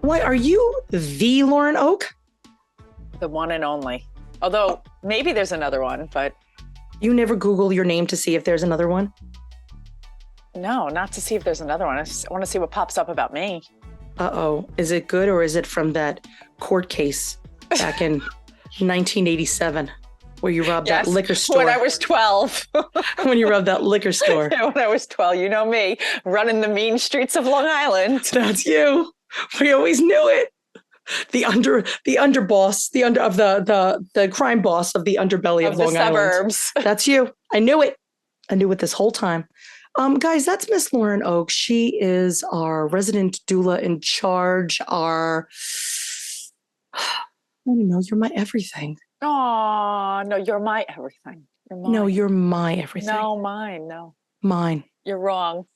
Why are you the Lauren Oak? The one and only. Although maybe there's another one, but You never Google your name to see if there's another one? no, not to see if there's another one. I want to see what pops up about me. Uh-oh. Is it good or is it from that court case back in 1987 where you robbed that liquor store? When I was 12. When you robbed that liquor store. When I was 12, you know me, running the mean streets of Long Island. That's you. We always knew it. The underboss, the crime boss of the underbelly of Long Island. Suburbs. That's you. I knew it. I knew it this whole time. Guys, that's Miss Lauren Oak. She is our resident doula in charge. I don't know. You're my everything. Oh, no, you're my everything. You're mine. No, you're my everything. No, mine. No. Mine. You're wrong.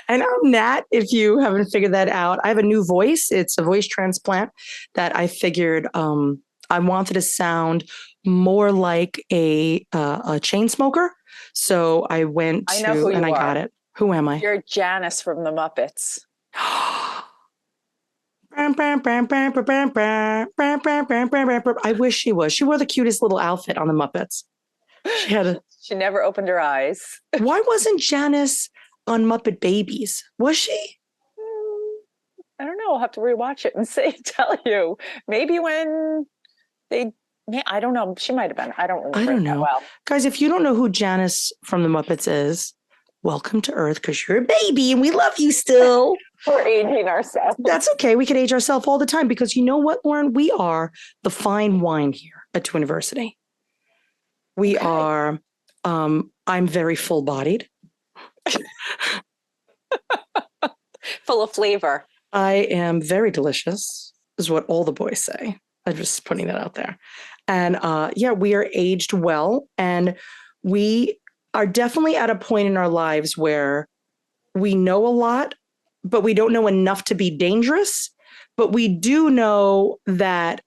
And I'm Nat, if you haven't figured that out. I have a new voice. It's a voice transplant that I figured I wanted to sound more like a chain smoker. So I went to, and I got it. Who am I? You're Janice from the Muppets. I wish she was. She wore the cutest little outfit on the Muppets. She never opened her eyes. Why wasn't Janice on Muppet Babies? Was she? I don't know. I'll have to rewatch it and tell you. Maybe when I don't know. She might have been. I don't remember. I don't know. Well. Guys, if you don't know who Janice from the Muppets is, welcome to Earth because you're a baby and we love you still. We're aging ourselves. That's okay. We can age ourselves all the time because you know what, Lauren? We are the fine wine here at Twiniversity. We are, I'm very full-bodied. Full of flavor. I am very delicious, is what all the boys say. I'm just putting that out there. And we are aged well. And we are definitely at a point in our lives where we know a lot, but we don't know enough to be dangerous. But we do know that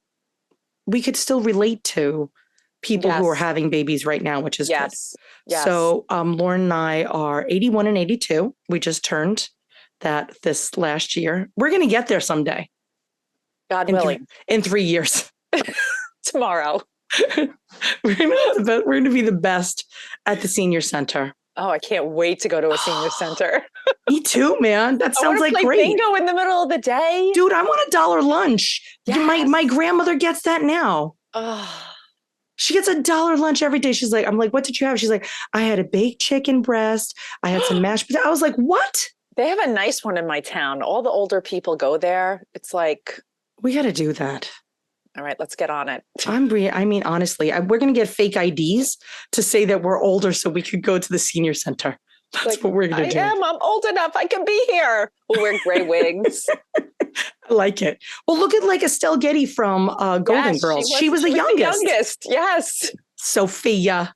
we could still relate to people who are having babies right now, which is good. Yes. So Lauren and I are 81 and 82. We just turned that this last year. We're going to get there someday. God willing. In 3 years. Tomorrow. We're going to be the best at the senior center. Oh, I can't wait to go to a senior center. Me too, man. That sounds like play great. Bingo in the middle of the day. Dude, I want $1 lunch. Yes. My grandmother gets that now. Oh. She gets $1 lunch every day. She's like, I'm like, what did you have? She's like, I had a baked chicken breast. I had some mashed potatoes. I was like, what? They have a nice one in my town. All the older people go there. It's like, we got to do that. All right, let's get on it. I mean, honestly, we're going to get fake IDs to say that we're older so we could go to the senior center. That's what we're going to do. I'm old enough. I can be here. We'll wear gray wigs. I like it. Well, look at like Estelle Getty from Golden Girls. She was the youngest. Yes. Sophia.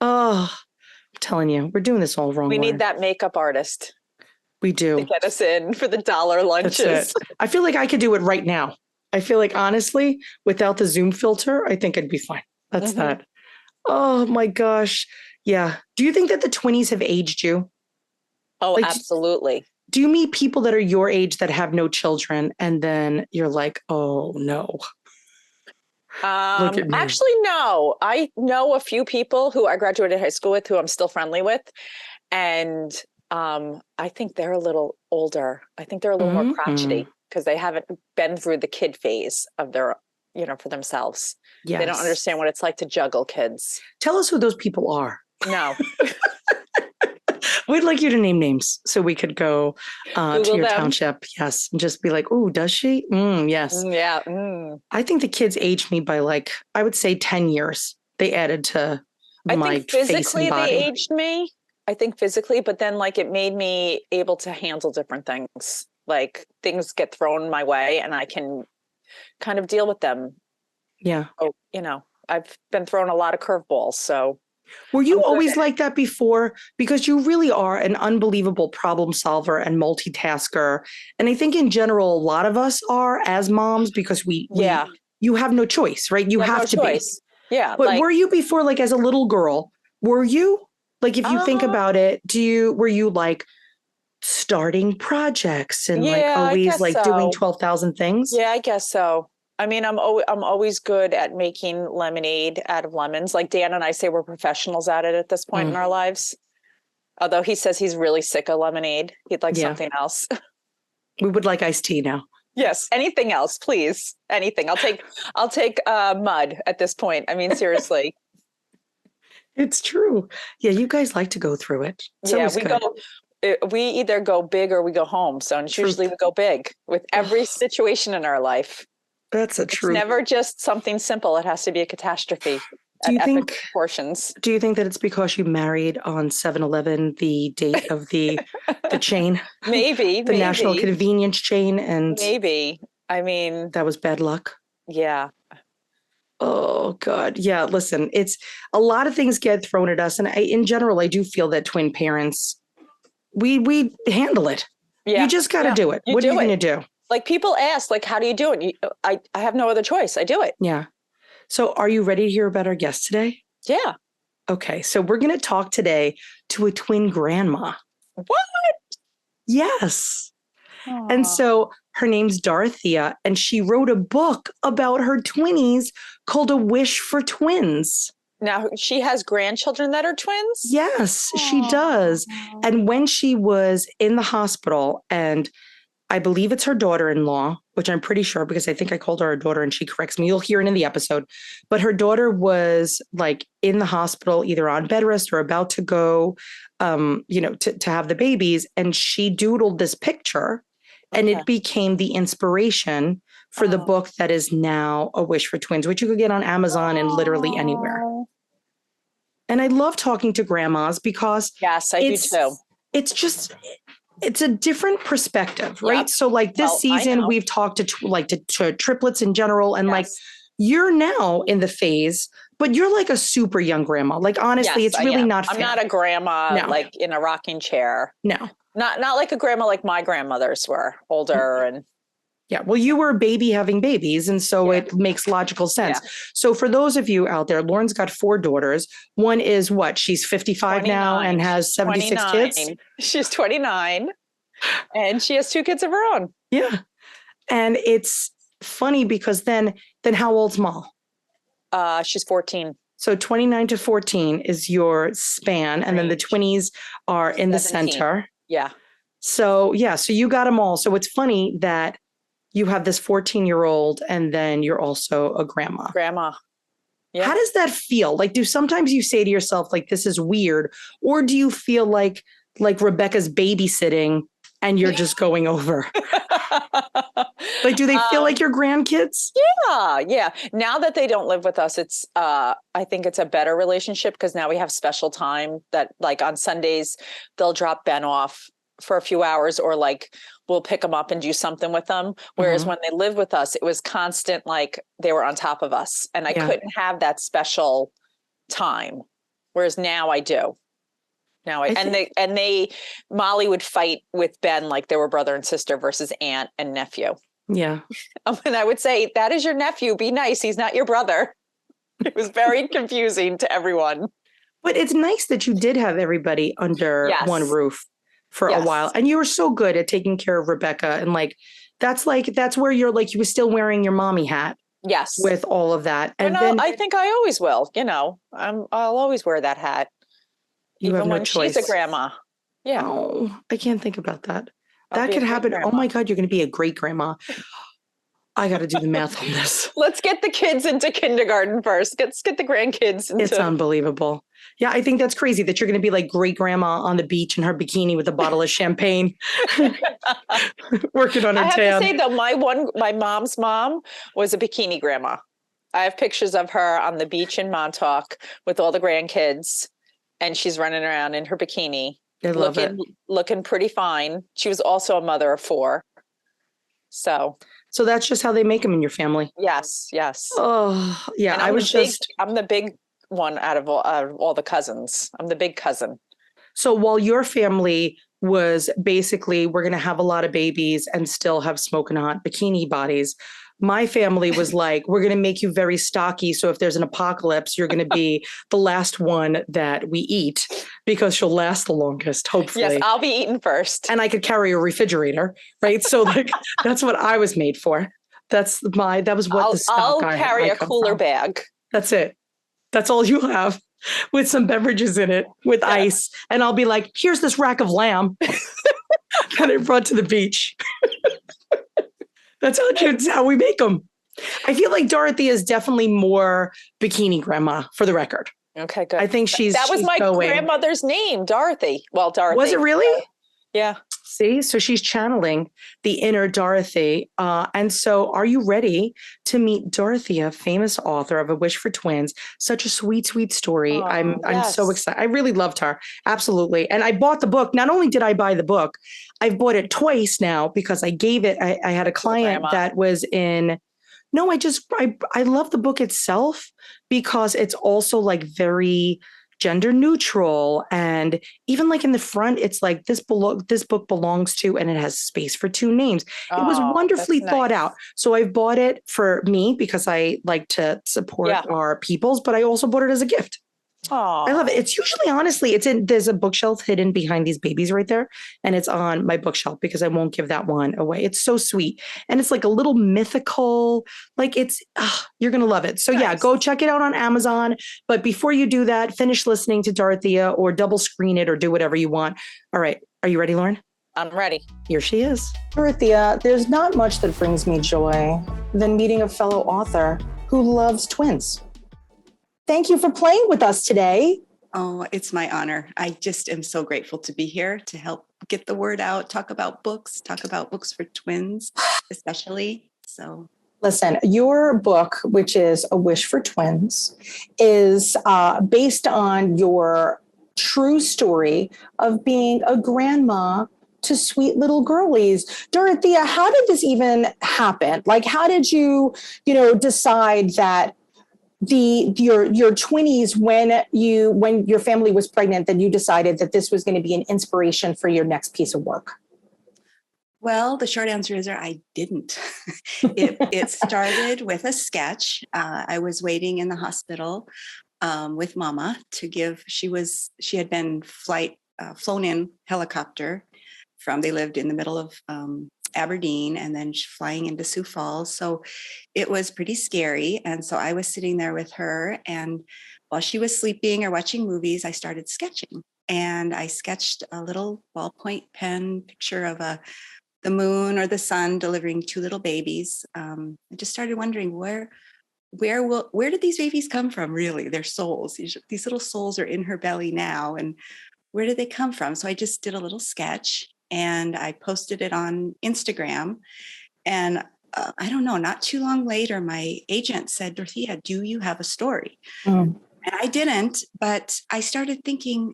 Oh, I'm telling you, we're doing this all wrong. We need that makeup artist. We do. To get us in for the $1 lunches. That's it. I feel like I could do it right now. I feel like, honestly, without the Zoom filter, I think I'd be fine. That's that. Oh, my gosh. Yeah. Do you think that the 20s have aged you? Oh, like, absolutely. Do you meet people that are your age that have no children and then you're like, oh, no? Actually, no. I know a few people who I graduated high school with who I'm still friendly with. And I think they're a little older. I think they're a little more crotchety because they haven't been through the kid phase of their, for themselves. Yes. They don't understand what it's like to juggle kids. Tell us who those people are. No. We'd like you to name names so we could go to your township. Yes. And just be like, oh, does she? Yes. Yeah. I think the kids aged me by I would say 10 years. They added to my face and body. They aged me. I think physically, but then it made me able to handle different things. Like things get thrown my way and I can kind of deal with them. Yeah. Oh, I've been thrown a lot of curveballs. So were you always like that before? Because you really are an unbelievable problem solver and multitasker. And I think in general, a lot of us are as moms because you have no choice, right? You have to be. Yeah. But were you before, as a little girl, were you? If you think about it, were you starting projects and like Yeah, I always guess like doing so. 12,000 things? Yeah, I guess so. I mean, I'm always good at making lemonade out of lemons. Like Dan and I say we're professionals at it at this point in Mm, our lives. Although he says he's really sick of lemonade. He'd like yeah. something else. We would like iced tea now. Yes, anything else, please. Anything. I'll take mud at this point. I mean, seriously. It's true. Yeah, you guys like to go through it. It's Yeah, always good. we either go big or we go home. So it's Truth. usually we go big with every situation in our life. That's a It's truth. never just something simple. It has to be a catastrophe Do at you epic think proportions. do you think that it's because you married on 7-Eleven, the date of the chain, Maybe, the national maybe, convenience chain, and maybe. I mean, that was bad luck? yeah. Oh God. Yeah, listen, it's a lot of things get thrown at us. And in general, I do feel that twin parents, we handle it. You Yeah. just gotta Yeah. do it. You What are you do gonna it. do? Like people ask, like, how do you do it? I have no other choice. I do it. Yeah. So are you ready to hear about our guest today? Yeah. Okay, so we're gonna talk today to a twin grandma. What? Yes. And Aw. so her name's Dorothea, and she wrote a book about her twinnies called A Wish for Twins. Now she has grandchildren that are twins? Yes, she Aw. does. And when she was in the hospital, and I believe it's her daughter-in-law, which I'm pretty sure because I think I called her a daughter and she corrects me. You'll hear it in the episode. But her daughter was like in the hospital, either on bed rest or about to go, to have the babies. And she doodled this picture and Okay. it became the inspiration for the Oh. book that is now A Wish for Twins, which you could get on Amazon and literally anywhere. Aw. And I love talking to grandmas because Yes, I do too. it's just it's a different perspective, right? Yep. So like this Well, I season know. we've talked to triplets in general and like Yes. you're now in the phase, but you're like a super young grandma. Like honestly, Yes, it's I really am. not I'm fair. not a grandma No. like in a rocking chair. No. Not like a grandma like my grandmothers were, older and Yeah. Well, you were a baby having babies, and so Yeah. it makes logical sense. Yeah. So for those of you out there, Lauren's got 4 daughters. One is what? She's 55 now and 29. has 76 kids. She's 29 and she has 2 kids of her own. Yeah. And it's funny because then how old's Mal? She's 14. So 29 to 14 is your span. And then the Range. twinnies are in the 17. center. Yeah. So yeah, so you got them all. So it's funny that you have this 14-year-old and then you're also a grandma. Grandma. Yeah. How does that feel? Like, do sometimes you say to yourself, like, this is weird? Or do you feel like Rebecca's babysitting and you're just going over? Like, do they feel like your grandkids? Yeah. Now that they don't live with us, it's I think it's a better relationship because now we have special time that like on Sundays they'll drop Ben off for a few hours or like we'll pick them up and do something with them. Whereas when they lived with us, it was constant, like they were on top of us and I couldn't have that special time. Whereas now I do. Now Molly would fight with Ben like they were brother and sister versus aunt and nephew. Yeah. And I would say, that is your nephew. Be nice. He's not your brother. It was very confusing to everyone. But it's nice that you did have everybody under one roof for a while. And you were so good at taking care of Rebecca. And that's where you're like, you were still wearing your mommy hat. Yes. With all of that. And then I think I always will, I'll always wear that hat. You even have no when choice. She's a grandma. Yeah. Oh, I can't think about that. I'll That be could a great happen. grandma. Oh my God, you're going to be a great grandma. I got to do the math on this. Let's get the kids into kindergarten first. Let's get the grandkids into. It's unbelievable. Yeah, I think that's crazy that you're going to be like great grandma on the beach in her bikini with a bottle of champagne, working on her I have tab. to say though, my mom's mom was a bikini grandma. I have pictures of her on the beach in Montauk with all the grandkids, and she's running around in her bikini, I love it. Looking pretty fine. She was also a mother of 4. So that's just how they make them in your family. yes. Oh, yeah. And I'm the big one out of all the cousins. I'm the big cousin. So while your family was basically, we're going to have a lot of babies and still have smoking hot bikini bodies, My family was like, we're going to make you very stocky. So if there's an apocalypse, you're going to be the last one that we eat because she'll last the longest, hopefully. Yes, I'll be eating first. And I could carry a refrigerator, right? So like, that's what I was made for. That was what the stock I'll carry a cooler from. bag. That's it. That's all you have with some beverages in it with ice. And I'll be like, here's this rack of lamb that I brought to the beach. That's how we make them. I feel like Dorothea is definitely more bikini grandma, for the record. Okay, good. I think that was my grandmother's name, Dorothy. Well, Dorothy. Was it really? Yeah. See, so she's channeling the inner Dorothy. And so are you ready to meet Dorothea, famous author of A Wish for Twins? Such a sweet, sweet story. I'm so excited. I really loved her. Absolutely. And I bought the book. Not only did I buy the book, I've bought it twice now because I gave it. I had a client that was in. No, I love the book itself because it's also like very gender neutral. And even like in the front, it's like this book belongs to, and it has space for 2 names. It was wonderfully thought out. So I've bought it for me because I like to support our peoples, but I also bought it as a gift. I love it. It's usually, honestly, there's a bookshelf hidden behind these babies right there. And it's on my bookshelf because I won't give that one away. It's so sweet. And it's like a little mythical, like you're going to love it. So yeah, go check it out on Amazon. But before you do that, finish listening to Dorothea or double screen it or do whatever you want. All right. Are you ready, Lauren? I'm ready. Here she is. Dorothea, there's not much that brings me joy than meeting a fellow author who loves twins. Thank you for playing with us today. Oh, it's my honor. I just am so grateful to be here to help get the word out, talk about books for twins, especially. So, listen, your book, which is A Wish for Twins, is based on your true story of being a grandma to sweet little girlies. Dorothea, how did this even happen? Like, how did you decide that your twinnies, when your family was pregnant, that you decided that this was going to be an inspiration for your next piece of work? Well, the short answer is I didn't. It started with a sketch. I was waiting in the hospital with Mama to give. She had been flown in helicopter they lived in the middle of Aberdeen and then flying into Sioux Falls. So it was pretty scary. And so I was sitting there with her, and while she was sleeping or watching movies, I started sketching. And I sketched a little ballpoint pen picture of the moon or the sun delivering 2 little babies. I just started wondering where did these babies come from? Really, their souls. These little souls are in her belly now, and where did they come from? So I just did a little sketch. And I posted it on Instagram. And I don't know, not too long later, my agent said, Dorothea, do you have a story? And I didn't, but I started thinking,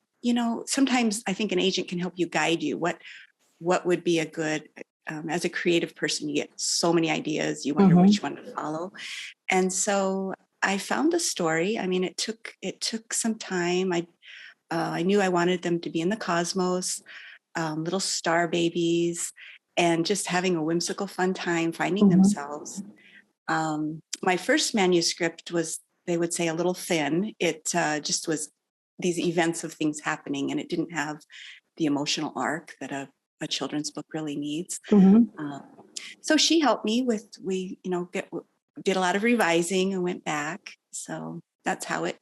sometimes I think an agent can help you guide you. What would be a good, as a creative person, you get so many ideas, you wonder which one to follow. And so I found the story. I mean, it took some time. I knew I wanted them to be in the cosmos. Little star babies, and just having a whimsical, fun time finding themselves. My first manuscript was, they would say, a little thin. It just was these events of things happening, and it didn't have the emotional arc that a children's book really needs. So she helped me did a lot of revising and went back. So that's how it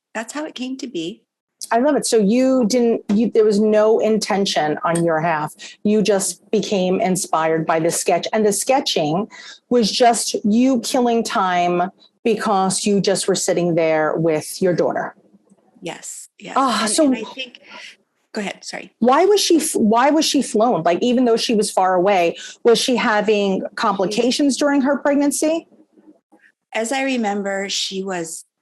came to be. I love it. So there was no intention on your half. You just became inspired by the sketch, and the sketching was just you killing time because you just were sitting there with your daughter. Yes. Yes. And I think, go ahead. Sorry. Why was she flown? Like, even though she was far away, was she having complications during her pregnancy? As I remember,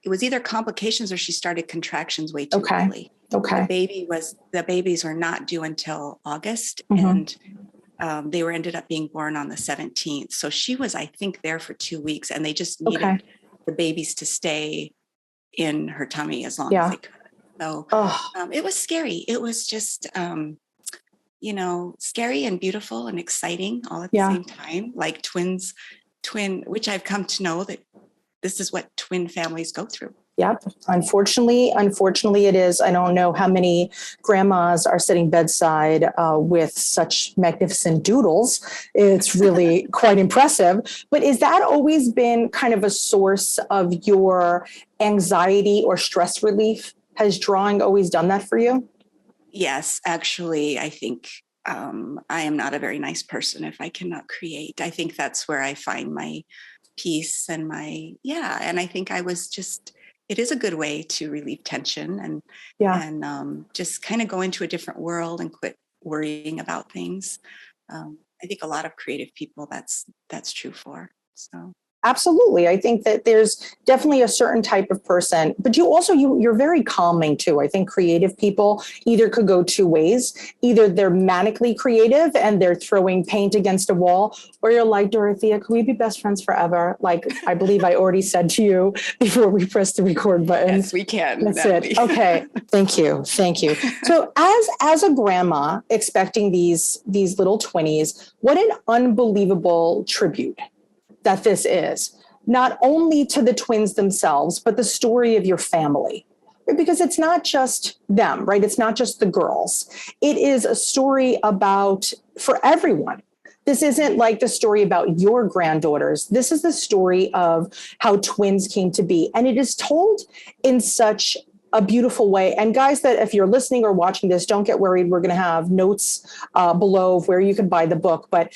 it was either complications or she started contractions way too early. Okay. The babies were not due until August, and they ended up being born on the 17th. So she was, I think, there for 2 weeks, and they just needed the babies to stay in her tummy as long as they could. So it was scary. It was just, scary and beautiful and exciting all at the same time, like twins which I've come to know that this is what twin families go through. Yep. Unfortunately, it is. I don't know how many grandmas are sitting bedside with such magnificent doodles. It's really quite impressive. But has that always been kind of a source of your anxiety or stress relief? Has drawing always done that for you? Yes, actually, I think I am not a very nice person if I cannot create. I think that's where I find my peace and and I think it is a good way to relieve tension and just kind of go into a different world and quit worrying about things. I think a lot of creative people that's true for. So Absolutely. I think that there's definitely a certain type of person, but you're very calming too. I think creative people either could go two ways. Either they're manically creative and they're throwing paint against a wall, or you're like, Dorothea, could we be best friends forever? Like I believe I already said to you before we pressed the record button. Yes, we can. That's it. Okay. Thank you. So as a grandma expecting these little twinnies, what an unbelievable tribute that this is, not only to the twins themselves, but the story of your family. Because it's not just them, right? It's not just the girls. It is a story for everyone. This isn't like the story about your granddaughters. This is the story of how twins came to be. And it is told in such a beautiful way. And guys, that if you're listening or watching this, don't get worried. We're going to have notes below of where you can buy the book. But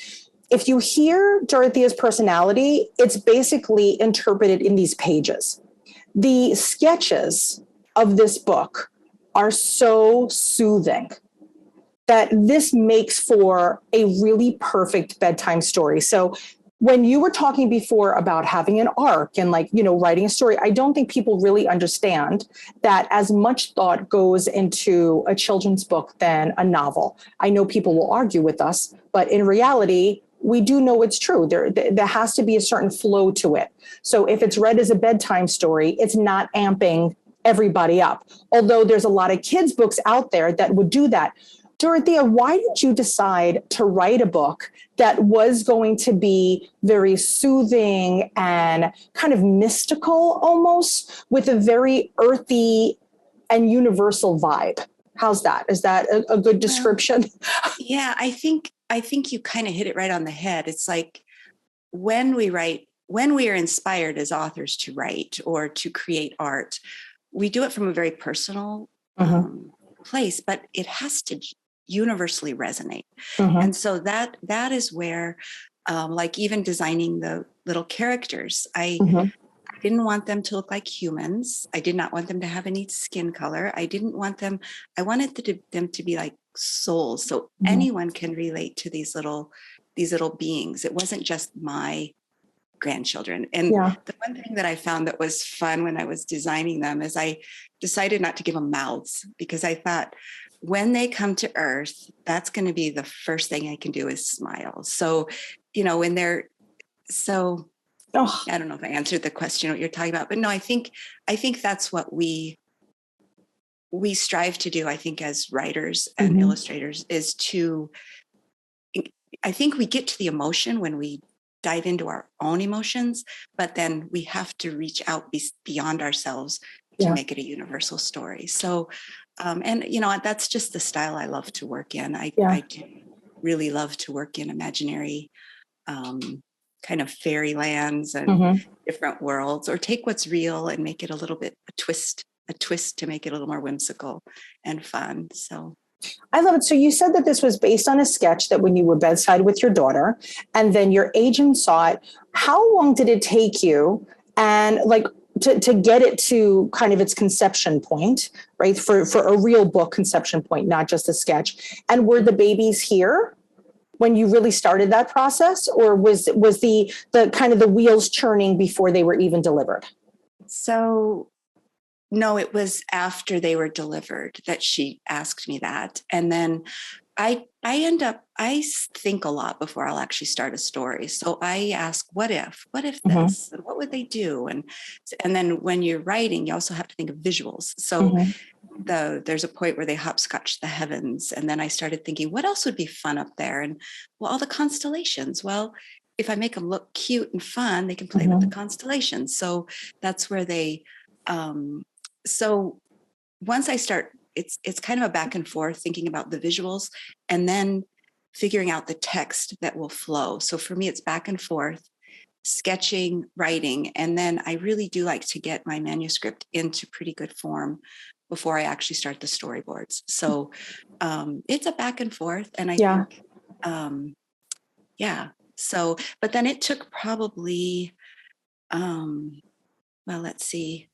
if you hear Dorothea's personality, it's basically interpreted in these pages. The sketches of this book are so soothing that this makes for a really perfect bedtime story. So when you were talking before about having an arc and writing a story, I don't think people really understand that as much thought goes into a children's book than a novel. I know people will argue with us, but in reality, we do know it's true. There has to be a certain flow to it. So if it's read as a bedtime story, it's not amping everybody up. Although there's a lot of kids' books out there that would do that. Dorothea, why did you decide to write a book that was going to be very soothing and kind of mystical almost, with a very earthy and universal vibe? How's that? Is that a good description? Yeah, I think you kind of hit it right on the head. It's like when we are inspired as authors to write or to create art, we do it from a very personal place, but it has to universally resonate. And so that is where, like even designing the little characters, I didn't want them to look like humans. I did not want them to have any skin color. I wanted them to be like souls. So anyone can relate to these little beings. It wasn't just my grandchildren. And the one thing that I found that was fun when I was designing them is I decided not to give them mouths, because I thought when they come to Earth, that's going to be the first thing I can do is smile. So, when they're so, I don't know if I answered the question, what you're talking about, but no, I think that's what we strive to do, I think, as writers and illustrators, is I think we get to the emotion when we dive into our own emotions, but then we have to reach out beyond ourselves to make it a universal story. So, and that's just the style I love to work in. I do really love to work in imaginary kind of fairy lands and different worlds, or take what's real and make it a little bit a twist to make it a little more whimsical and fun. So I love it. So you said that this was based on a sketch that when you were bedside with your daughter, and then your agent saw it. How long did it take you and to get it to kind of its conception point, right? For a real book conception point, not just a sketch. And were the babies here when you really started that process, or was the kind of the wheels churning before they were even delivered? So no, it was after they were delivered that she asked me that. And then I think a lot before I'll actually start a story. So I ask, what if this, and what would they do? And then when you're writing, you also have to think of visuals. So there's a point where they hopscotch the heavens. And then I started thinking, what else would be fun up there? And all the constellations. Well, if I make them look cute and fun, they can play with the constellations. So that's where they, so once I start, it's kind of a back and forth thinking about the visuals and then figuring out the text that will flow. So for me, it's back and forth, sketching, writing, and then I really do like to get my manuscript into pretty good form before I actually start the storyboards. So it's a back and forth, and I think, So, but then it took probably, well, let's see.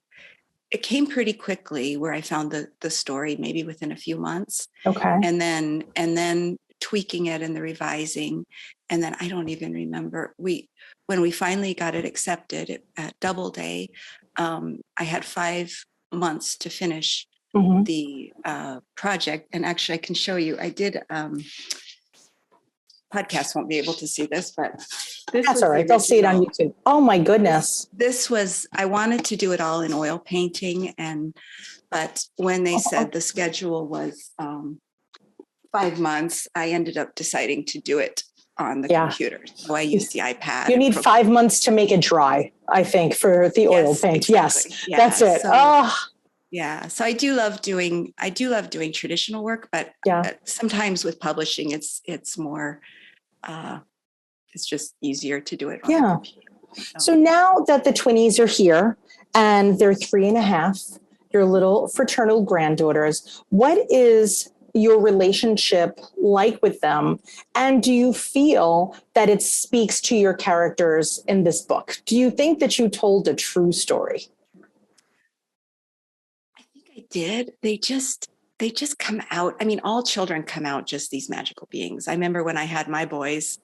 It came pretty quickly where I found the story maybe within a few months. Okay. And then tweaking it and the revising. And then I don't even remember when we finally got it accepted at Doubleday, I had 5 months to finish the project. And actually I can show you, I did, podcast won't be able to see this, but that's all right. They'll see it on YouTube. Oh my goodness. This was, I wanted to do it all in oil painting, but when they said the schedule was 5 months, I ended up deciding to do it on the computer. So I used the iPad. You need 5 months to make it dry, I think, for the oil paint. Exactly. Yes, that's it. So, yeah. So I do love doing traditional work, but sometimes with publishing, it's more, it's just easier to do it on the computer. So now that the Twinnies are here and they're 3.5, your little fraternal granddaughters, what is your relationship like with them? And do you feel that it speaks to your characters in this book? Do you think that you told a true story? I think I did. They just come out. I mean, all children come out just these magical beings. I remember when I had my boys,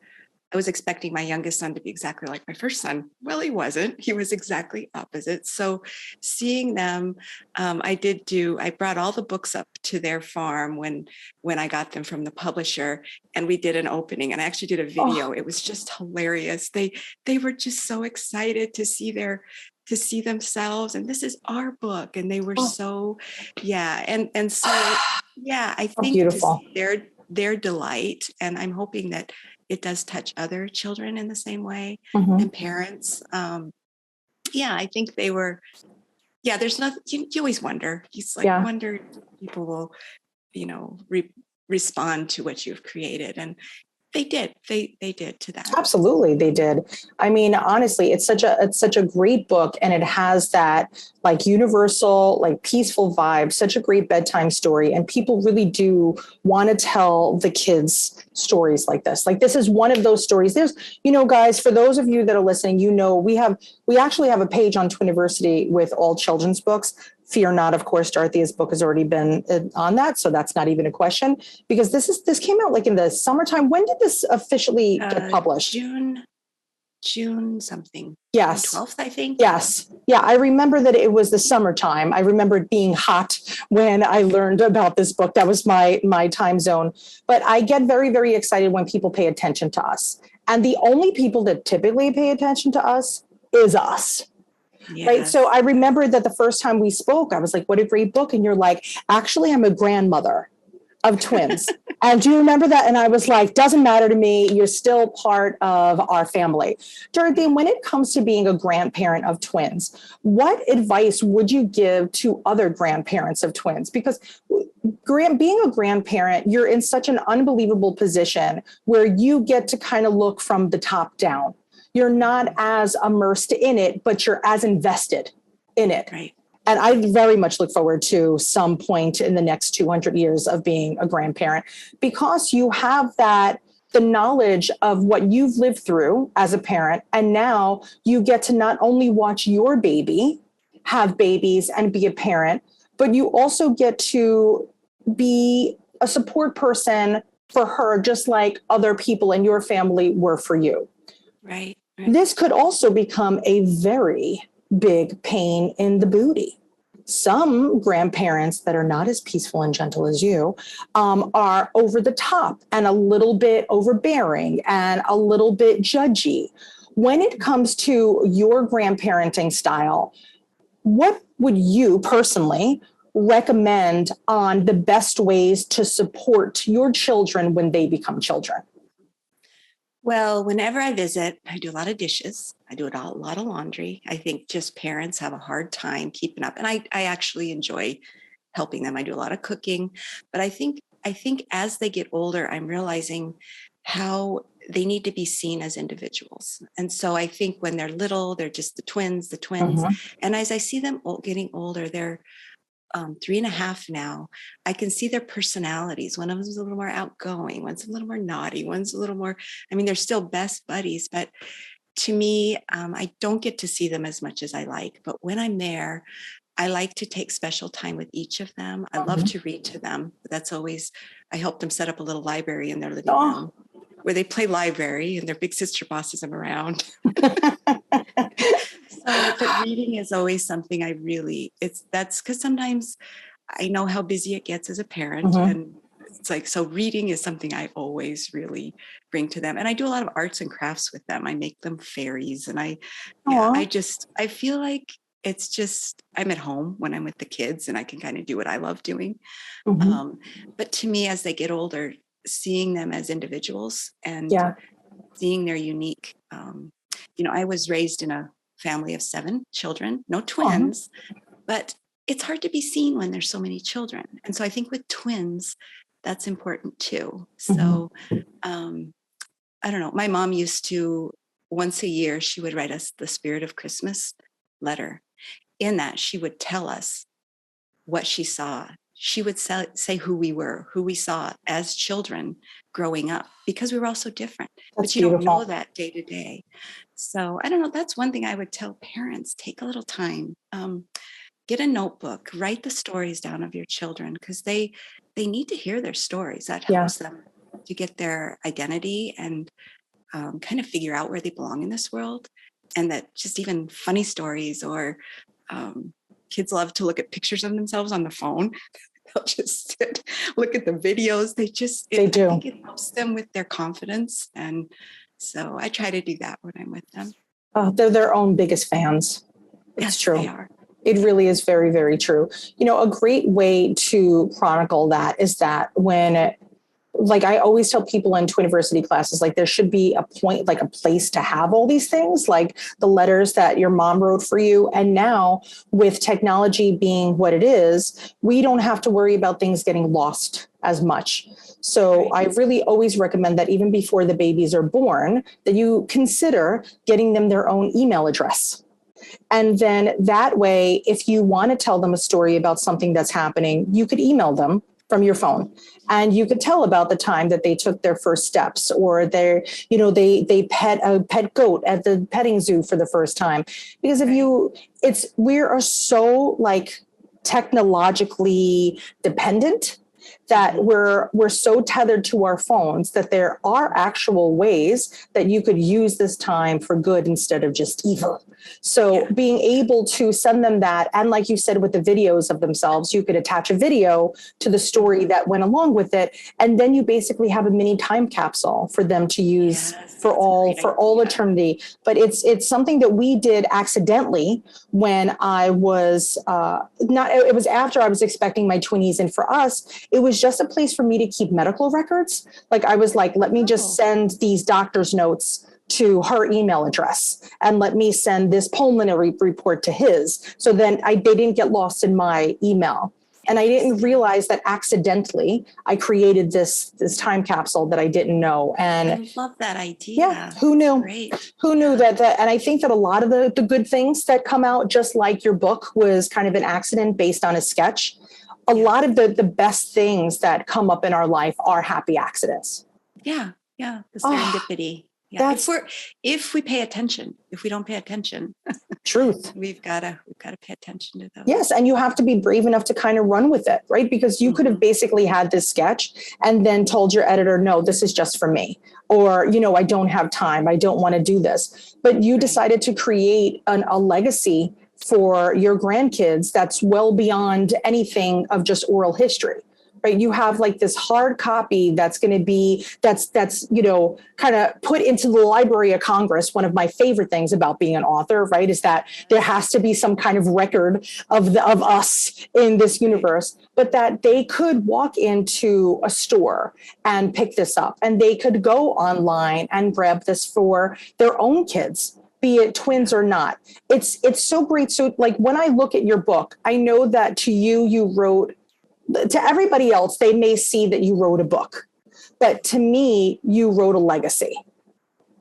I was expecting my youngest son to be exactly like my first son. Well, he wasn't. He was exactly opposite. So seeing them, I brought all the books up to their farm when I got them from the publisher, and we did an opening, and I actually did a video. It was just hilarious. They were just so excited to see themselves, and this is our book. And they were so, And so, I think beautiful. Their delight. And I'm hoping that it does touch other children in the same way, and parents. I think they were, there's nothing, you always wonder. He's like, wonder if people will, respond to what you've created. And they did. They did to that. Absolutely, they did. I mean, honestly, it's such a great book, and it has that like universal, like peaceful vibe. Such a great bedtime story, and people really do want to tell the kids stories like this. Like this is one of those stories. There's, guys, for those of you that are listening, we actually have a page on Twiniversity with all children's books. Fear not, of course, Dorothea's book has already been on that. So that's not even a question, because this came out like in the summertime. When did this officially get published? June something. Yes. June 12th, I think. Yes. Yeah. I remember that it was the summertime. I remember it being hot when I learned about this book. That was my time zone. But I get very, very excited when people pay attention to us. And the only people that typically pay attention to us is us. Yes. Right. So I remember that the first time we spoke, I was like, what a great book. And you're like, actually, I'm a grandmother of twins. And do you remember that? And I was like, doesn't matter to me. You're still part of our family. Dorothy, when it comes to being a grandparent of twins, what advice would you give to other grandparents of twins? Because being a grandparent, you're in such an unbelievable position where you get to kind of look from the top down. You're not as immersed in it, but you're as invested in it. Right. And I very much look forward to some point in the next 200 years of being a grandparent, because you have the knowledge of what you've lived through as a parent. And now you get to not only watch your baby have babies and be a parent, but you also get to be a support person for her, just like other people in your family were for you. Right. This could also become a very big pain in the booty. Some grandparents that are not as peaceful and gentle as you are over the top and a little bit overbearing and a little bit judgy. When it comes to your grandparenting style, what would you personally recommend on the best ways to support your children when they become children? Well, whenever I visit, I do a lot of dishes. I do a lot of laundry. I think just parents have a hard time keeping up. And I actually enjoy helping them. I do a lot of cooking. But I think as they get older, I'm realizing how they need to be seen as individuals. And so I think when they're little, they're just the twins. Mhm. And as I see them getting older, they're 3.5 now. I can see their personalities. One of them is a little more outgoing, one's a little more naughty, one's a little more, I mean, they're still best buddies, but to me, I don't get to see them as much as I like. But when I'm there, I like to take special time with each of them. I love Mhm. to read to them. That's always, I help them set up a little library in their living Oh. room where they play library and their big sister bosses them around. So, but reading is always something that's because sometimes I know how busy it gets as a parent. Mhm. And it's like, so reading is something I always really bring to them. And I do a lot of arts and crafts with them. I make them fairies. And Aw. I feel like it's just, I'm at home when I'm with the kids and I can kind of do what I love doing. Mhm. But to me, as they get older, seeing them as individuals and Yeah. seeing their unique, I was raised in a family of 7 children, no Aw. twins, but it's hard to be seen when there's so many children. And so I think with twins, that's important too. Mhm. So I don't know. My mom used to, once a year, she would write us the Spirit of Christmas letter. In that, she would tell us what she saw. She would say who we were, who we saw as children growing up, because we were all so different. That's But you don't know beautiful. that day to day. So I don't know. That's one thing I would tell parents: take a little time, get a notebook, write the stories down of your children, because they need to hear their stories. That Yeah. helps them to get their identity and kind of figure out where they belong in this world. And that just even funny stories or kids love to look at pictures of themselves on the phone. They'll just look at the videos. They I do. think it helps them with their confidence. And so I try to do that when I'm with them. They're their own biggest fans. It's Yes, they true. are. It really is very, very true. A great way to chronicle that is that when, like I always tell people in Twiniversity classes, like there should be a point, like a place to have all these things, like the letters that your mom wrote for you. And now with technology being what it is, we don't have to worry about things getting lost as much. So I really always recommend that even before the babies are born, that you consider getting them their own email address. And then that way, if you want to tell them a story about something that's happening, you could email them from your phone and you could tell about the time that they took their first steps or they pet a pet goat at the petting zoo for the first time. Because we are so like technologically dependent that we're so tethered to our phones that there are actual ways that you could use this time for good instead of just evil. So being able to send them that, and like you said, with the videos of themselves, you could attach a video to the story that went along with it. And then you basically have a mini time capsule for them to use for all eternity. But it's something that we did accidentally when I was it was after I was expecting my twinnies. And for us, it was just a place for me to keep medical records. Like I was like, let me just send these doctor's notes to her email address and let me send this pulmonary report to his. So then they didn't get lost in my email. And I didn't realize that accidentally I created this time capsule that I didn't know. And I love that idea. Yeah, who knew? Great. Who knew that? And I think that a lot of the good things that come out, just like your book was kind of an accident based on a sketch, a lot of the best things that come up in our life are happy accidents. Yeah. The serendipity. If we pay attention. If we don't pay attention, truth. We've got to pay attention to those. Yes, and you have to be brave enough to kind of run with it, right? Because you could have basically had this sketch and then told your editor, no, this is just for me. Or, I don't have time. I don't want to do this. But you decided to create a legacy for your grandkids that's well beyond anything of just oral history, right? You have like this hard copy that's going to be, that's, kind of put into the Library of Congress. One of my favorite things about being an author, right, is that there has to be some kind of record of us in this universe, but that they could walk into a store and pick this up, and they could go online and grab this for their own kids, be it twins or not. It's so great. So like when I look at your book, I know that to you wrote, to everybody else, they may see that you wrote a book, but to me, you wrote a legacy.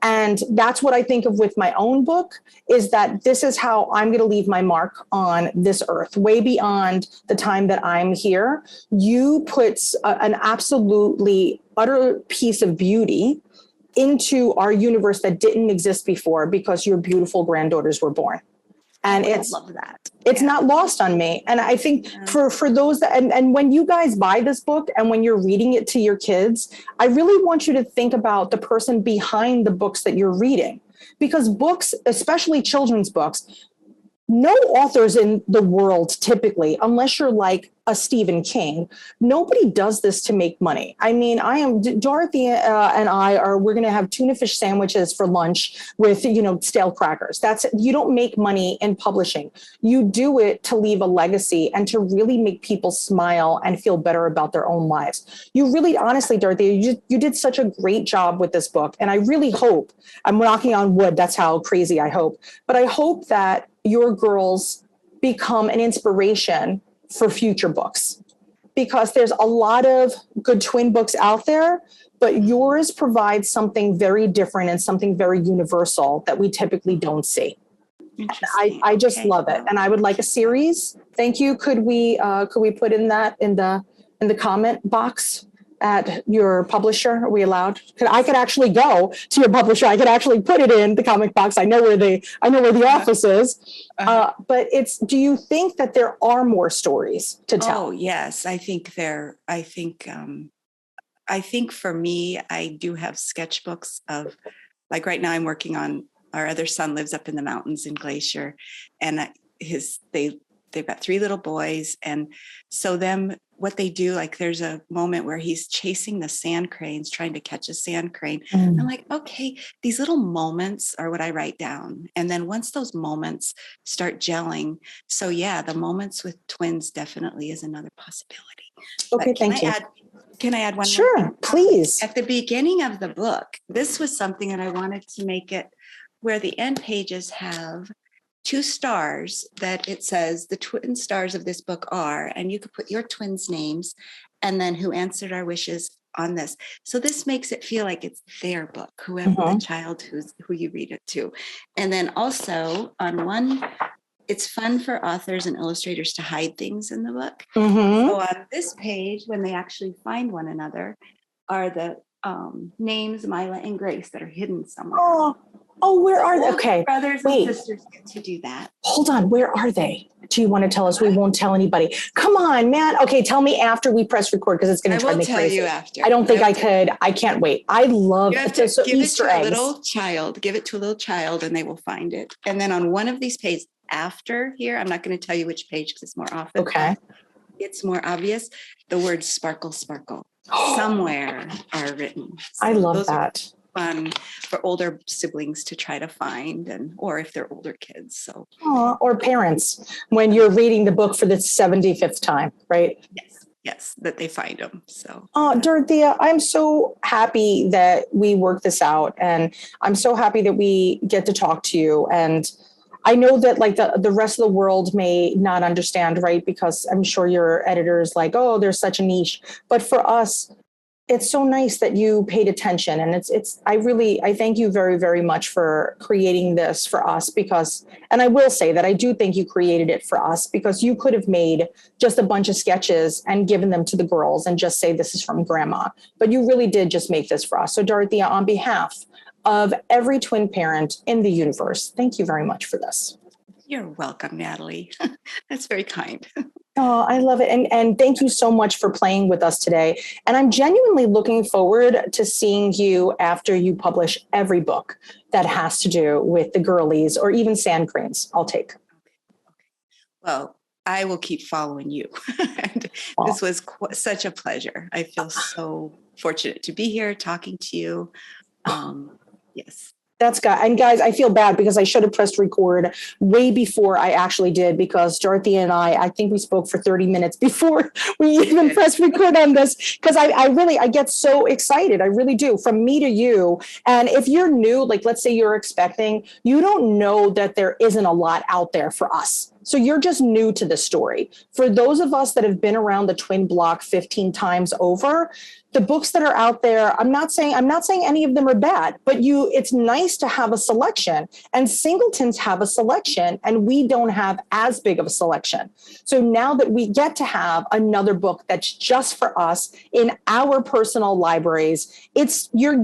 And that's what I think of with my own book, is that this is how I'm going to leave my mark on this earth, way beyond the time that I'm here. You put an absolutely utter piece of beauty into our universe that didn't exist before because your beautiful granddaughters were born. And I love that. It's not lost on me. And I think for those that, and when you guys buy this book and when you're reading it to your kids, I really want you to think about the person behind the books that you're reading, because books, especially children's books, no authors in the world typically, unless you're like a Stephen King, nobody does this to make money. I mean, Dorothea and we're going to have tuna fish sandwiches for lunch with, stale crackers. You don't make money in publishing. You do it to leave a legacy and to really make people smile and feel better about their own lives. You really, honestly, Dorothea, you did such a great job with this book. And I really hope, I'm knocking on wood, that's how crazy I hope, but I hope that your girls become an inspiration for future books, because there's a lot of good twin books out there, but yours provides something very different and something very universal that we typically don't see. I just love it. And I would like a series. Thank you. Could we put in that in the comment box at your publisher? Are we allowed? I could actually go to your publisher. I could actually put it in the comment box. I know where the office is. But do you think that there are more stories to tell? Oh, yes. I think for me, I do have sketchbooks of, like right now I'm working on, our other son lives up in the mountains in Glacier, and they've got 3 little boys. And so what they do, like there's a moment where he's chasing the sand cranes, trying to catch a sand crane. I'm like, okay, these little moments are what I write down. And then once those moments start gelling, so yeah, the moments with twins definitely is another possibility. Okay, thank you. Can I add one? Sure, more thing? Please. At the beginning of the book, this was something that I wanted to make it where the end pages have 2 stars that it says the twin stars of this book are, and you could put your twins' names and then who answered our wishes on this. So this makes it feel like it's their book, whoever the child who you read it to. And then also on one, it's fun for authors and illustrators to hide things in the book. So on this page, when they actually find one another, are the names Mila and Grace that are hidden somewhere. Oh, where are they? Okay. Brothers and sisters get to do that. Hold on. Where are they? Do you want to tell us? We won't tell anybody. Come on, man. Okay. Tell me after we press record, because it's going to drive me crazy. I will tell you after. I don't think I could. I can't wait. I love it. So give Easter it to eggs. a little child. Give it to a little child and they will find it. And then on one of these pages after here, I'm not going to tell you which page because it's more often. Okay. It's more obvious. The words sparkle, sparkle somewhere are written. So I love that. Fun for older siblings to try to find, or if they're older kids. So, or parents when you're reading the book for the 75th time, right? Yes, that they find them. So, Dorothea, I'm so happy that we worked this out, and I'm so happy that we get to talk to you. And I know that like the rest of the world may not understand, right? Because I'm sure your editor is like, oh, there's such a niche, but for us, it's so nice that you paid attention. And I thank you very, very much for creating this for us, and I will say that I do think you created it for us, because you could have made just a bunch of sketches and given them to the girls and just say, this is from grandma, but you really did just make this for us. So Dorothea, on behalf of every twin parent in the universe, thank you very much for this. You're welcome, Natalie. That's very kind. Oh, I love it. And thank you so much for playing with us today. And I'm genuinely looking forward to seeing you after you publish every book that has to do with the girlies or even sand cranes. I'll take. Okay. Well, I will keep following you. And this was such a pleasure. I feel so fortunate to be here talking to you. Yes. That's good. And guys, I feel bad because I should have pressed record way before I actually did, because Dorothea and I think we spoke for 30 minutes before we even pressed record on this, because I get so excited. I really do, from me to you. And if you're new, like let's say you're expecting, you don't know that there isn't a lot out there for us. So you're just new to the story. For those of us that have been around the twin block 15 times over, the books that are out there, I'm not saying any of them are bad, but it's nice to have a selection, and singletons have a selection, and we don't have as big of a selection. So now that we get to have another book that's just for us in our personal libraries,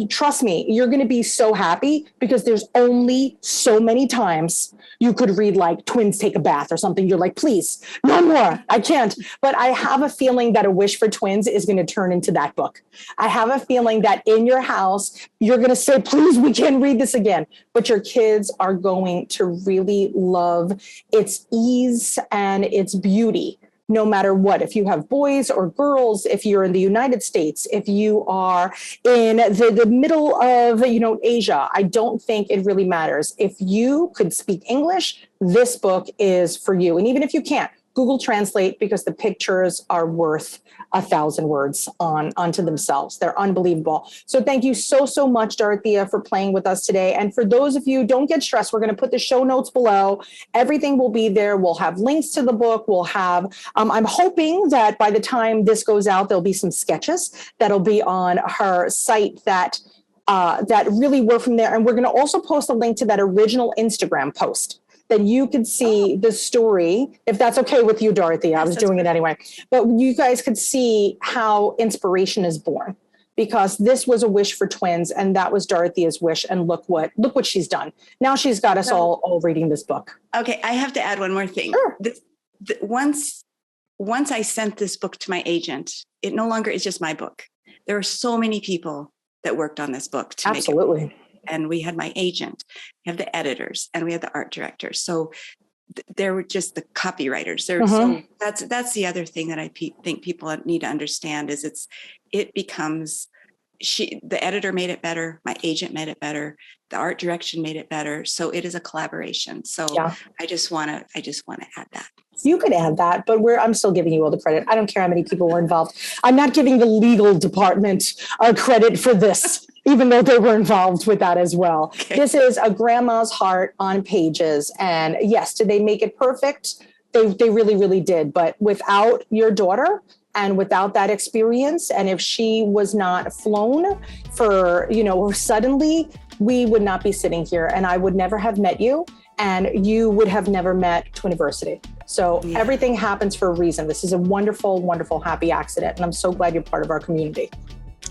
trust me, you're going to be so happy, because there's only so many times you could read like Twins Take a Bath or something. You're like, please, no more. I can't. But I have a feeling that A Wish for Twins is going to turn into that book. I have a feeling that in your house, you're going to say, please, we can't read this again. But your kids are going to really love its ease and its beauty, no matter what. If you have boys or girls, if you're in the United States, if you are in the middle of, Asia, I don't think it really matters. If you could speak English, this book is for you. And even if you can't, Google Translate, because the pictures are worth 1,000 words onto themselves. They're unbelievable. So thank you so, so much, Dorothea, for playing with us today. And for those of you, don't get stressed. We're going to put the show notes below. Everything will be there. We'll have links to the book. We'll have, I'm hoping that by the time this goes out, there'll be some sketches that'll be on her site that really were from there. And we're going to also post a link to that original Instagram post, that you could see the story, if that's okay with you, Dorothea. I was doing it anyway. But you guys could see how inspiration is born, because this was a wish for twins, and that was Dorothea's wish. And look what she's done. Now she's got us all reading this book. Okay, I have to add one more thing. Sure. Once I sent this book to my agent, it no longer is just my book. There are so many people that worked on this book to make it. And we had my agent, we have the editors, and we had the art directors. So there were just the copywriters. So that's the other thing that I think people need to understand is it becomes the editor made it better, my agent made it better, the art direction made it better. So it is a collaboration. So I just want to add that. You could add that, but I'm still giving you all the credit. I don't care how many people were involved. I'm not giving the legal department credit for this, even though they were involved with that as well. Okay. This is a grandma's heart on pages. And yes, did they make it perfect? They really, really did. But without your daughter and without that experience, and if she was not flown for, suddenly, we would not be sitting here, and I would never have met you, and you would have never met Twiniversity. So everything happens for a reason. This is a wonderful, wonderful, happy accident. And I'm so glad you're part of our community.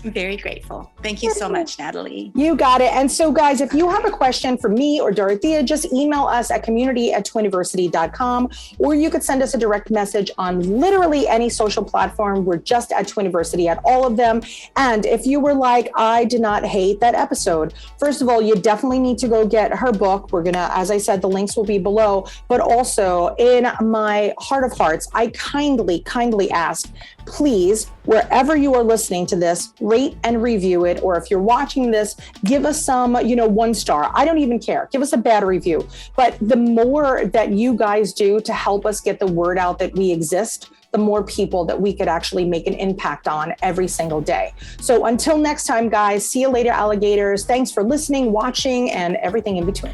I'm very grateful. Thank you so much, Natalie. You got it. And so guys, if you have a question for me or Dorothea, just email us at community@twiniversity.com, or you could send us a direct message on literally any social platform. We're just at Twiniversity at all of them. And if you were like, I did not hate that episode, first of all, you definitely need to go get her book. We're going to, as I said, the links will be below, but also in my heart of hearts, I kindly ask, please, wherever you are listening to this, rate and review it. Or if you're watching this, give us some, 1 star. I don't even care. Give us a bad review. But the more that you guys do to help us get the word out that we exist, the more people that we could actually make an impact on every single day. So until next time, guys, see you later, alligators. Thanks for listening, watching, and everything in between.